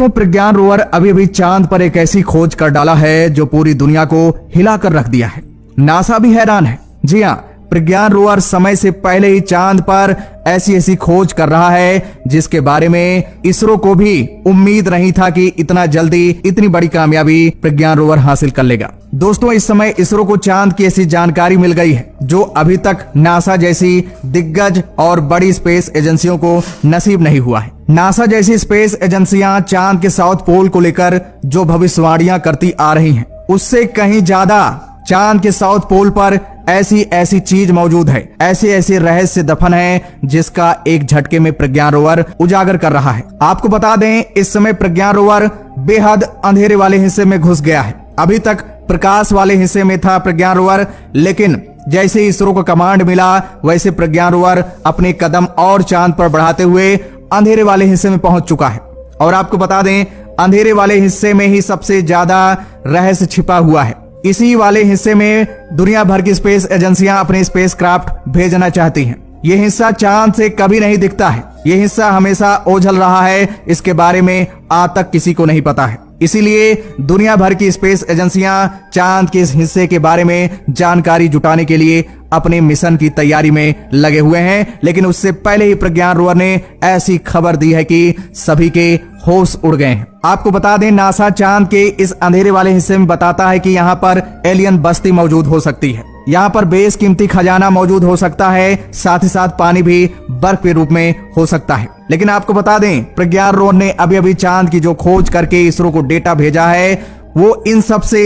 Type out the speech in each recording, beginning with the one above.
दोस्तों प्रज्ञान रोवर अभी अभी चांद पर एक ऐसी खोज कर डाला है जो पूरी दुनिया को हिलाकर रख दिया है। नासा भी हैरान है। जी हाँ, प्रज्ञान रोवर समय से पहले ही चांद पर ऐसी खोज कर रहा है जिसके बारे में इसरो को भी उम्मीद नहीं था कि इतना जल्दी इतनी बड़ी कामयाबी प्रज्ञान रोवर हासिल कर लेगा। दोस्तों इस समय इसरो को चांद की ऐसी जानकारी मिल गई है जो अभी तक नासा जैसी दिग्गज और बड़ी स्पेस एजेंसियों को नसीब नहीं हुआ है। नासा जैसी स्पेस एजेंसियां चांद के साउथ पोल को लेकर जो भविष्यवाणियां करती आ रही हैं, उससे कहीं ज्यादा चांद के साउथ पोल पर ऐसी चीज मौजूद है, ऐसे रहस्य दफन है जिसका एक झटके में प्रज्ञान रोवर उजागर कर रहा है। आपको बता दें इस समय प्रज्ञान रोवर बेहद अंधेरे वाले हिस्से में घुस गया है। अभी तक प्रकाश वाले हिस्से में था प्रज्ञान रोवर, लेकिन जैसे इसरो को कमांड मिला वैसे प्रज्ञान रोवर अपने कदम और चांद पर बढ़ाते हुए अंधेरे वाले हिस्से में पहुंच चुका है। और आपको बता दें अंधेरे वाले हिस्से में ही सबसे ज्यादा रहस्य छिपा हुआ है। इसी वाले हिस्से में दुनिया भर की स्पेस एजेंसियां अपने स्पेस क्राफ्ट भेजना चाहती हैं। ये हिस्सा चांद से कभी नहीं दिखता है, ये हिस्सा हमेशा ओझल रहा है, इसके बारे में आज तक किसी को नहीं पता है। इसीलिए दुनिया भर की स्पेस एजेंसियां चांद के इस हिस्से के बारे में जानकारी जुटाने के लिए अपने मिशन की तैयारी में लगे हुए हैं। लेकिन उससे पहले ही प्रज्ञान रोवर ने ऐसी खबर दी है कि सभी के होश उड़ गए हैं। आपको बता दें नासा चांद के इस अंधेरे वाले हिस्से में बताता है कि यहाँ पर एलियन बस्ती मौजूद हो सकती है, यहाँ पर बेशकीमती खजाना मौजूद हो सकता है, साथ ही साथ पानी भी बर्फ के रूप में हो सकता है। लेकिन आपको बता दें प्रज्ञान रोवर ने अभी अभी चांद की जो खोज करके इसरो को डेटा भेजा है वो इन सब से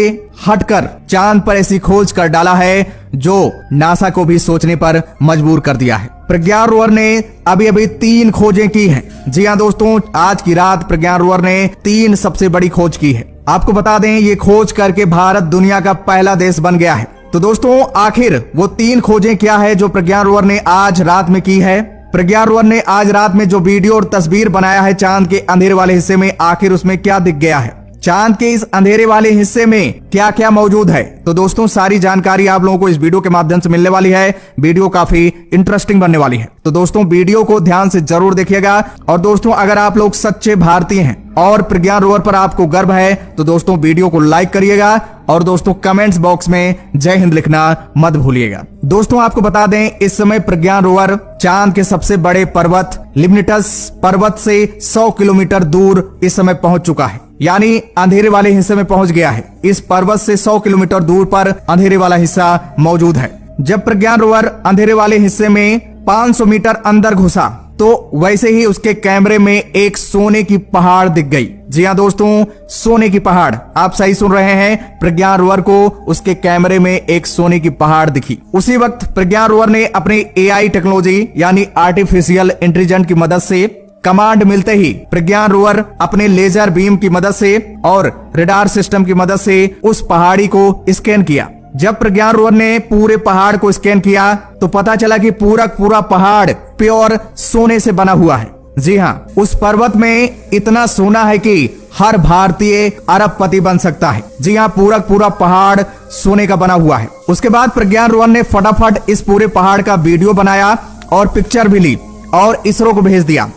हटकर चांद पर ऐसी खोज कर डाला है जो नासा को भी सोचने पर मजबूर कर दिया है। प्रज्ञान रोवर ने अभी अभी 3 खोजें की हैं। जी हाँ दोस्तों, आज की रात प्रज्ञान रोवर ने 3 सबसे बड़ी खोज की है। आपको बता दें ये खोज करके भारत दुनिया का पहला देश बन गया है। तो दोस्तों आखिर वो 3 खोजें क्या है जो प्रज्ञान रोवर ने आज रात में की है। प्रज्ञान रोवर ने आज रात में जो वीडियो और तस्वीर बनाया है चांद के अंधेरे वाले हिस्से में, आखिर उसमें क्या दिख गया है, चांद के इस अंधेरे वाले हिस्से में क्या क्या मौजूद है। तो दोस्तों सारी जानकारी आप लोगों को इस वीडियो के माध्यम से मिलने वाली है। वीडियो काफी इंटरेस्टिंग बनने वाली है, तो दोस्तों वीडियो को ध्यान से जरूर देखिएगा। और दोस्तों अगर आप लोग सच्चे भारतीय हैं और प्रज्ञान रोवर पर आपको गर्व है तो दोस्तों वीडियो को लाइक करिएगा और दोस्तों कमेंट्स बॉक्स में जय हिंद लिखना मत भूलिएगा। दोस्तों आपको बता दें इस समय प्रज्ञान रोवर चांद के सबसे बड़े पर्वत लिम्निटस पर्वत से 100 किलोमीटर दूर इस समय पहुंच चुका है, यानी अंधेरे वाले हिस्से में पहुंच गया है। इस पर्वत से 100 किलोमीटर दूर पर अंधेरे वाला हिस्सा मौजूद है। जब प्रज्ञान रोवर अंधेरे वाले हिस्से में 500 मीटर अंदर घुसा तो वैसे ही उसके कैमरे में एक सोने की पहाड़ दिख गई। जी हाँ दोस्तों, सोने की पहाड़, आप सही सुन रहे हैं। प्रज्ञान रोवर को उसके कैमरे में एक सोने की पहाड़ दिखी। उसी वक्त प्रज्ञान रोवर ने अपनी AI टेक्नोलॉजी यानी आर्टिफिशियल इंटेलिजेंस की मदद से कमांड मिलते ही प्रज्ञान रोवर अपने लेजर बीम की मदद से और रडार सिस्टम की मदद से उस पहाड़ी को स्कैन किया। जब प्रज्ञान रोवर ने पूरे पहाड़ को स्कैन किया तो पता चला कि पूरा पहाड़ प्योर सोने से बना हुआ है। जी हाँ, उस पर्वत में इतना सोना है कि हर भारतीय अरबपति बन सकता है। जी हाँ, पूरा पहाड़ सोने का बना हुआ है। उसके बाद प्रज्ञान रोवर ने फटाफट इस पूरे पहाड़ का वीडियो बनाया और पिक्चर भी ली और इसरो को भेज दिया।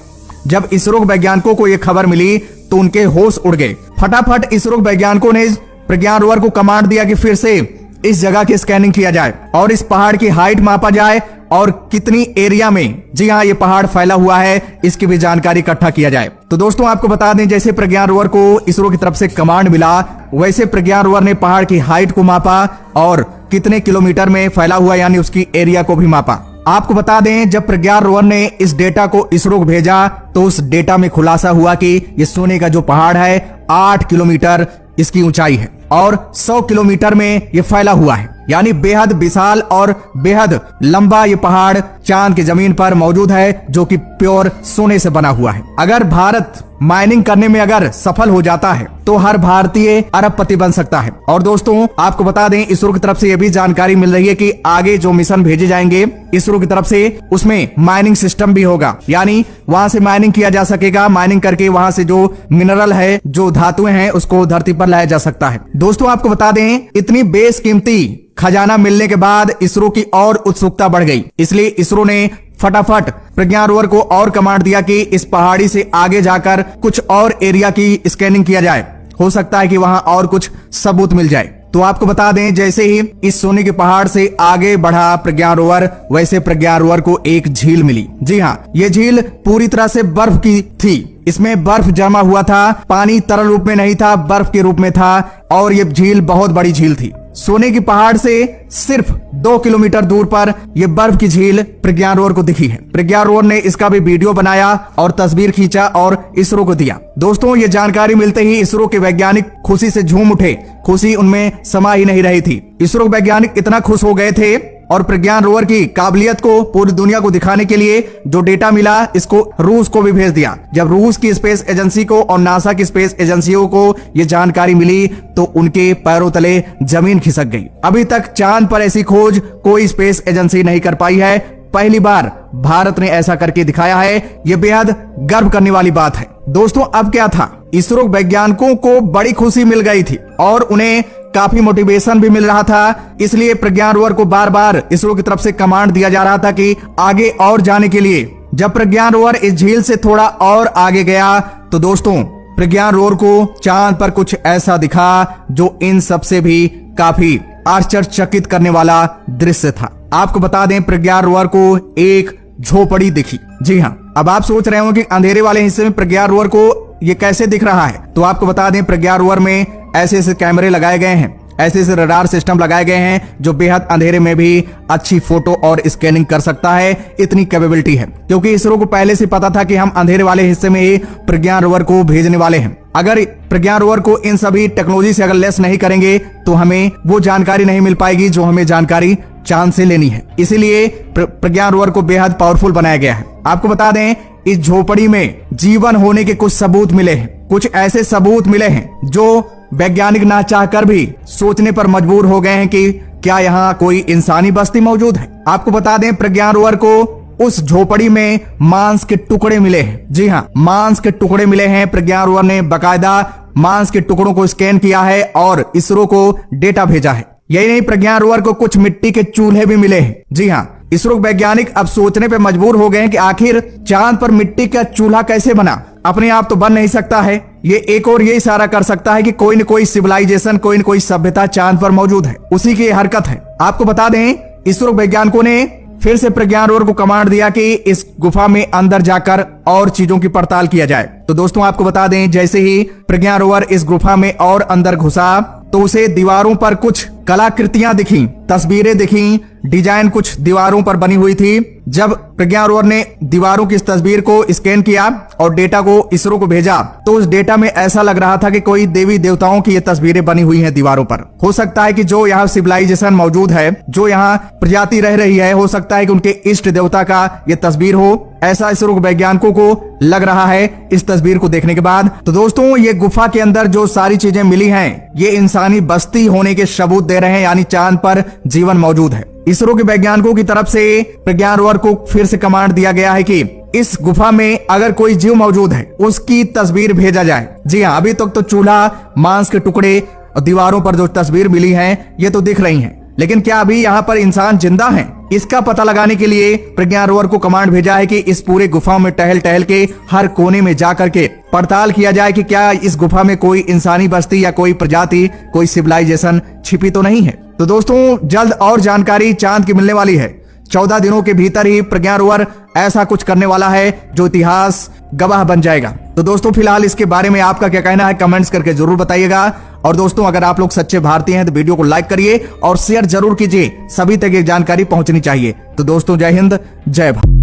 जब इसरो वैज्ञानिकों को यह खबर मिली तो उनके होश उड़ गए। फटाफट इसरो वैज्ञानिकों ने प्रज्ञान रोवर को कमांड दिया कि फिर से इस जगह की स्कैनिंग किया जाए और इस पहाड़ की हाइट मापा जाए और कितनी एरिया में, जी हाँ, ये पहाड़ फैला हुआ है, इसकी भी जानकारी इकट्ठा किया जाए। तो दोस्तों आपको बता दें जैसे प्रज्ञान रोवर को इसरो की तरफ से कमांड मिला वैसे प्रज्ञान रोवर ने पहाड़ की हाइट को मापा और कितने किलोमीटर में फैला हुआ यानी उसकी एरिया को भी मापा। आपको बता दें जब प्रज्ञान रोवर ने इस डेटा को इसरो को भेजा तो उस डेटा में खुलासा हुआ कि ये सोने का जो पहाड़ है 8 किलोमीटर इसकी ऊंचाई है और 100 किलोमीटर में ये फैला हुआ है, यानी बेहद विशाल और बेहद लंबा ये पहाड़ चांद की जमीन पर मौजूद है जो कि प्योर सोने से बना हुआ है। अगर भारत माइनिंग करने में अगर सफल हो जाता है तो हर भारतीय अरबपति बन सकता है। और दोस्तों आपको बता दें इसरो की तरफ से यह भी जानकारी मिल रही है कि आगे जो मिशन भेजे जाएंगे इसरो की तरफ से उसमें माइनिंग सिस्टम भी होगा, यानी वहां से माइनिंग किया जा सकेगा। माइनिंग करके वहां से जो मिनरल है, जो धातुएं हैं, उसको धरती पर लाया जा सकता है। दोस्तों आपको बता दें इतनी बेशकीमती खजाना मिलने के बाद इसरो की और उत्सुकता बढ़ गई, इसलिए इसरो ने फटाफट प्रज्ञान रोवर को और कमांड दिया कि इस पहाड़ी से आगे जाकर कुछ और एरिया की स्कैनिंग किया जाए, हो सकता है कि वहां और कुछ सबूत मिल जाए। तो आपको बता दें, जैसे ही इस सोने के पहाड़ से आगे बढ़ा प्रज्ञान रोवर, वैसे प्रज्ञान रोवर को एक झील मिली। जी हाँ, ये झील पूरी तरह से बर्फ की थी। इसमें बर्फ जमा हुआ था, पानी तरल रूप में नहीं था, बर्फ के रूप में था और ये झील बहुत बड़ी झील थी। सोने की पहाड़ से सिर्फ 2 किलोमीटर दूर पर यह बर्फ की झील प्रज्ञान रोवर को दिखी है। प्रज्ञान रोवर ने इसका भी वीडियो बनाया और तस्वीर खींचा और इसरो को दिया। दोस्तों, ये जानकारी मिलते ही इसरो के वैज्ञानिक खुशी से झूम उठे। खुशी उनमें समा ही नहीं रही थी। इसरो के वैज्ञानिक इतना खुश हो गए थे और प्रज्ञान रोवर की काबिलियत को पूरी दुनिया को दिखाने के लिए जो डेटा मिला, इसको रूस को भी भेज दिया। जब रूस की स्पेस एजेंसी को और नासा की स्पेस एजेंसियों को ये जानकारी मिली तो उनके पैरों तले जमीन खिसक गई। अभी तक चांद पर ऐसी खोज कोई स्पेस एजेंसी नहीं कर पाई है। पहली बार भारत ने ऐसा करके दिखाया है। ये बेहद गर्व करने वाली बात है। दोस्तों, अब क्या था, इसरो वैज्ञानिकों को बड़ी खुशी मिल गई थी और उन्हें काफी मोटिवेशन भी मिल रहा था। इसलिए प्रज्ञान रोवर को बार बार इसरो की तरफ से कमांड दिया जा रहा था कि आगे और जाने के लिए। जब प्रज्ञान रोवर इस झील से थोड़ा और आगे गया तो दोस्तों, प्रज्ञान रोवर को चांद पर कुछ ऐसा दिखा जो इन सबसे भी काफी आश्चर्यचकित करने वाला दृश्य था। आपको बता दें, प्रज्ञान रोवर को एक झोपड़ी दिखी। जी हाँ, अब आप सोच रहे हो कि अंधेरे वाले हिस्से में प्रज्ञान रोवर को ये कैसे दिख रहा है, तो आपको बता दें, प्रज्ञान रोवर में ऐसे ऐसे कैमरे लगाए गए हैं, ऐसे ऐसे रडार सिस्टम लगाए गए हैं जो बेहद अंधेरे में भी अच्छी फोटो और स्कैनिंग कर सकता है। इतनी कैपेबिलिटी है, क्योंकि इसरो को पहले से पता था कि हम अंधेरे वाले हिस्से में ही प्रज्ञान रोवर को भेजने वाले हैं। अगर प्रज्ञान रोवर को इन सभी टेक्नोलॉजी से अगर लेस नहीं करेंगे तो हमें वो जानकारी नहीं मिल पाएगी जो हमें जानकारी चांद से लेनी है। इसीलिए प्रज्ञान रोवर को बेहद पावरफुल बनाया गया है। आपको बता दें, इस झोपड़ी में जीवन होने के कुछ सबूत मिले हैं। कुछ ऐसे सबूत मिले हैं जो वैज्ञानिक ना चाहकर भी सोचने पर मजबूर हो गए हैं कि क्या यहाँ कोई इंसानी बस्ती मौजूद है। आपको बता दें, प्रज्ञान रोवर को उस झोपड़ी में मांस के टुकड़े मिले हैं। जी हाँ, मांस के टुकड़े मिले हैं। प्रज्ञान रोवर ने बाकायदा मांस के टुकड़ों को स्कैन किया है और इसरो को डेटा भेजा है। यही नहीं, प्रज्ञान रोवर को कुछ मिट्टी के चूल्हे भी मिले हैं। जी हाँ, इसरो वैज्ञानिक अब सोचने पे मजबूर हो गए हैं कि आखिर चांद पर मिट्टी का चूल्हा कैसे बना। अपने आप तो बन नहीं सकता है। ये एक और ये इशारा कर सकता है कि कोई न कोई सिविलाइजेशन, कोई न कोई सभ्यता चांद पर मौजूद है। उसी की हरकत है। आपको बता दें, इसरो वैज्ञानिकों ने फिर से प्रज्ञान रोवर को कमांड दिया कि इस गुफा में अंदर जाकर और चीजों की पड़ताल किया जाए। तो दोस्तों, आपको बता दें, जैसे ही प्रज्ञान रोवर इस गुफा में और अंदर घुसा तो उसे दीवारों पर कुछ कलाकृतियां दिखी, तस्वीरें दिखी, डिजाइन कुछ दीवारों पर बनी हुई थी। जब प्रज्ञान रोवर ने दीवारों की इस तस्वीर को स्कैन किया और डेटा को इसरो को भेजा तो उस डेटा में ऐसा लग रहा था कि कोई देवी देवताओं की ये तस्वीरें बनी हुई हैं दीवारों पर। हो सकता है कि जो यहाँ सिविलाइजेशन मौजूद है, जो यहाँ प्रजाति रह रही है, हो सकता है कि उनके इष्ट देवता का ये तस्वीर हो। ऐसा इसरो वैज्ञानिकों को लग रहा है इस तस्वीर को देखने के बाद। तो दोस्तों, ये गुफा के अंदर जो सारी चीजें मिली हैं, ये इंसानी बस्ती होने के सबूत दे रहे हैं, यानी चांद पर जीवन मौजूद है। इसरो के वैज्ञानिकों की तरफ से प्रज्ञान रोवर को फिर से कमांड दिया गया है कि इस गुफा में अगर कोई जीव मौजूद है उसकी तस्वीर भेजा जाए। जी हाँ, अभी तक तो चूल्हा, मांस के टुकड़े और दीवारों पर जो तस्वीर मिली है ये तो दिख रही है, लेकिन क्या अभी यहाँ पर इंसान जिंदा है? इसका पता लगाने के लिए प्रज्ञान रोवर को कमांड भेजा है कि इस पूरे गुफा में टहल टहल के हर कोने में जाकर के पड़ताल किया जाए कि क्या इस गुफा में कोई इंसानी बस्ती या कोई प्रजाति, कोई सिविलाइजेशन छिपी तो नहीं है। तो दोस्तों, जल्द और जानकारी चांद की मिलने वाली है। 14 दिनों के भीतर ही प्रज्ञान रोवर ऐसा कुछ करने वाला है जो इतिहास गवाह बन जाएगा। तो दोस्तों, फिलहाल इसके बारे में आपका क्या कहना है, कमेंट्स करके जरूर बताइएगा। और दोस्तों, अगर आप लोग सच्चे भारतीय हैं तो वीडियो को लाइक करिए और शेयर जरूर कीजिए। सभी तक ये जानकारी पहुंचनी चाहिए। तो दोस्तों, जय हिंद, जय भारत।